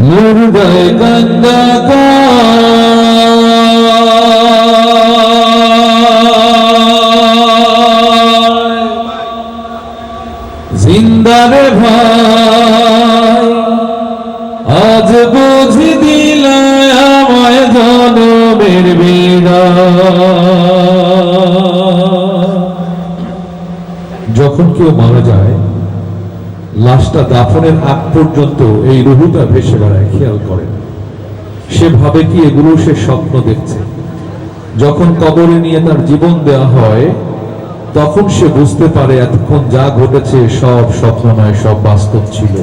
মুর্দায় কান্দা জিন্দারে ভাই আজ বুঝি দিল আমায় জনমের বিদায়। যখন কেউ মারা যায় লাশটা দাফনের আগ পর্যন্ত এই রুহুটা ভেসে বেড়ায়, খেয়াল করেন। সে ভাবে কি এগুলো সে স্বপ্ন দেখছে। যখন কবরে নিয়ে তার জীবন দেওয়া হয় তখন সে বুঝতে পারে এতক্ষণ যা ঘটেছে সব স্বপ্ন নয়, সব বাস্তব ছিল।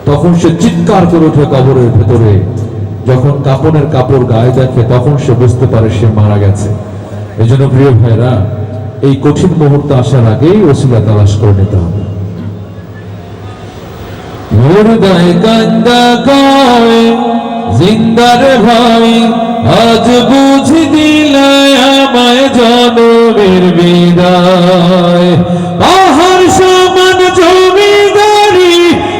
তখন সে চিৎকার করে ওঠে কবরের ভেতরে। যখন কাপনের কাপড় গায়ে দেখে তখন সে বুঝতে পারে সে মারা গেছে। এই জন্য প্রিয় ভাইরা, এই কঠিন মুহূর্ত আসার আগেই ওসিলা তালাশ করে নিতে হবে। মুর্দায় কান্দা কয় জিন্দারে ভাই আজ বুঝি দিল আমায় জনমের বিদায়। পাহাড় সমান জমিদারি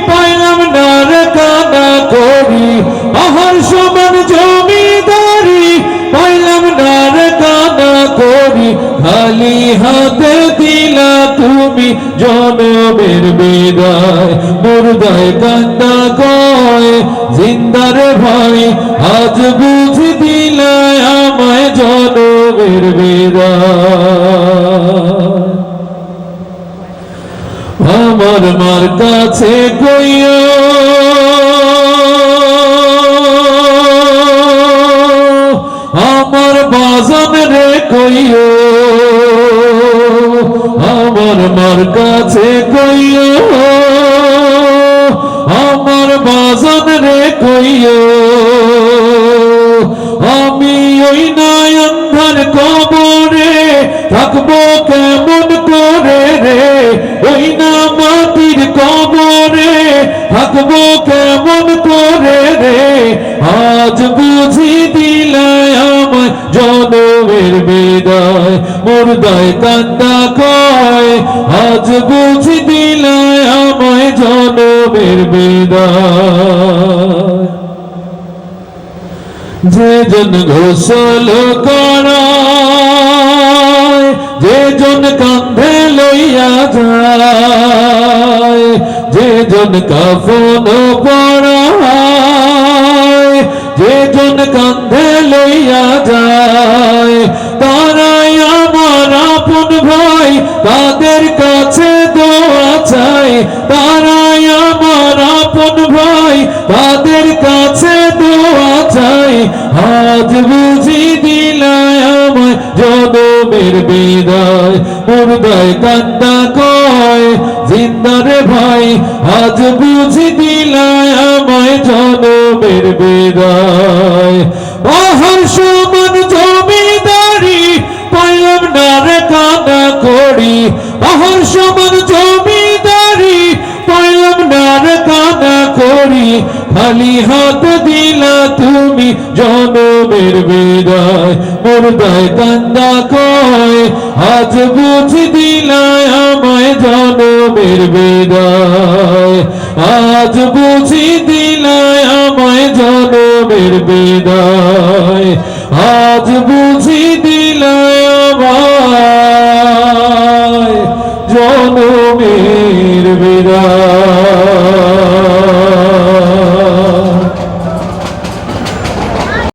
পাইলাম না রে কানা করি। পাহাড় সমান জমিদারি পাইলাম না রে কানা করি। খালি হাতে দিলা তুমি জনমের বিদায়। মুর্দায় কান্দা কয় জিন্দারে ভাই আজ বুঝি দিল আমায় জনমের বিদায়। আমার মার কাছে কইও আমার বাজান রে কইও। আমার মার কাছে কইও আমার বাজান রে কইও। আমি ওই নয়নধার কবরে থাকবো কেমন করে রে। ওই না মাটির কবরে থাকবো কেমন করে রে। আজ বুঝি দিল আমায় জনমের বিদায়। মুর্দায় কান্দা কয় আজ বুঝি দিল আমায় জনমের বিদায়। যেজন গোসল করায় যেজন কাঁধে লইয়া যায়। যেজন কাফন পরায় যেজন কাঁধে লইয়া যায়। তারাই আমার আপন ভাই তাদের কাছে দোয়া চাই। তারাই আমার আপন ভাই তাদের কাছে দোয়া চাই। আজ বুঝি দিল আমায় জনমের বিদায়। মুর্দায় কান্দা কয় জিন্দারে ভাই আজ বুঝি দিল আমায় জনমের বিদায়। পাহাড় সমান জমিদারি পাইলাম না রে কানা করি। পাহাড় সমান জমিদারি পাইলাম না রে কানা করি। খালি হাত দিলা তুমি জনমের বিদায়। মুর্দায় কান্দা কয় আজ বুঝি দিল আমায় জনমের বিদায়। আজ বুঝি দিল আমায় জনমের বিদায়।